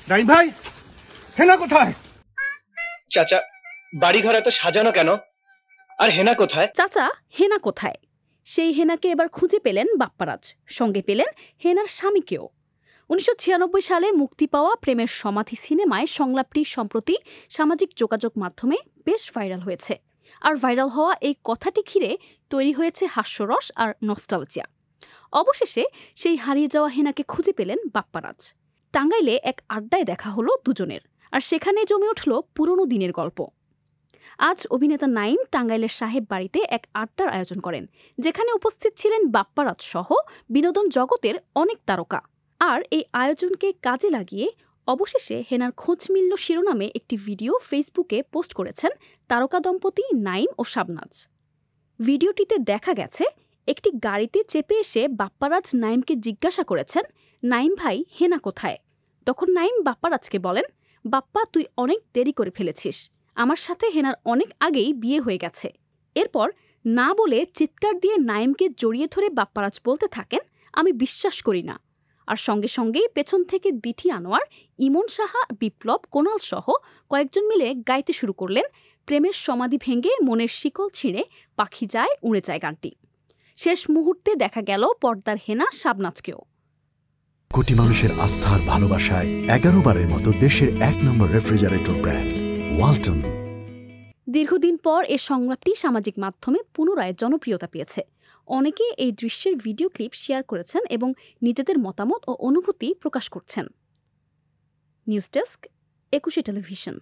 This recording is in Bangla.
নাইম ভাই, হেনা কোথায়? চাচা, বাড়িঘর এত সাজানো কেন? আর হেনা কোথায়? চাচা, হেনা কোথায়? সেই হেনাকে এবার খুঁজে পেলেন বাপ্পারাজ, সঙ্গে পেলেন হেনার স্বামীকেও। 1996 সালে মুক্তি পাওয়া প্রেমের সমাধি সিনেমায় সংলাপটি সম্প্রতি সামাজিক যোগাযোগ মাধ্যমে বেশ ভাইরাল হয়েছে। আর ভাইরাল হওয়া এই কথাটি ঘিরে তৈরি হয়েছে হাস্যরস আর নস্টালজিয়া। অবশেষে সেই হারিয়ে যাওয়া হেনাকে খুঁজে পেলেন বাপ্পারাজ। টাঙ্গাইলে এক আড্ডায় দেখা হলো দুজনের, আর সেখানে জমে উঠল পুরনো দিনের গল্প। আজ অভিনেতা নাইম টাঙ্গাইলের সাহেব বাড়িতে এক আড্ডার আয়োজন করেন, যেখানে উপস্থিত ছিলেন বাপ্পারাজ সহ বিনোদন জগতের অনেক তারকা। আর এই আয়োজনকে কাজে লাগিয়ে অবশেষে হেনার খোঁজ মিলল শিরোনামে একটি ভিডিও ফেসবুকে পোস্ট করেছেন তারকা দম্পতি নাইম ও শাবনাজ। ভিডিওটিতে দেখা গেছে একটি গাড়িতে চেপে এসে বাপ্পারাজ নাইমকে জিজ্ঞাসা করেছেন, নাইম ভাই, হেনা কোথায়? তখন নাইম বাপ্পারাজকে বলেন, বাপ্পা, তুই অনেক দেরি করে ফেলেছিস, আমার সাথে হেনার অনেক আগেই বিয়ে হয়ে গেছে। এরপর না বলে চিৎকার দিয়ে নাইমকে জড়িয়ে ধরে বাপ্পারাজ বলতে থাকেন, আমি বিশ্বাস করি না। আর সঙ্গে সঙ্গেই পেছন থেকে দিঠি আনোয়ার, ইমন সাহা, বিপ্লব, কোনাল সহ কয়েকজন মিলে গাইতে শুরু করলেন প্রেমের সমাধি ভেঙে মনের শিকল ছিঁড়ে পাখি যায় উড়ে যায় গানটি। শেষ মুহূর্তে দেখা গেল পর্দার হেনা শাবনাজকেও। কোটি মানুষের আস্থার ভালোবাসায় 11 বারের মতো দেশের 1 নম্বর রেফ্রিজারেটর ব্র্যান্ড ওয়ালটন। দীর্ঘদিন পর এ সংলাপটি সামাজিক মাধ্যমে পুনরায় জনপ্রিয়তা পেয়েছে। অনেকে এই দৃশ্যের ভিডিও ক্লিপ শেয়ার করেছেন এবং নিজেদের মতামত ও অনুভূতি প্রকাশ করছেন। News desk, 21 television.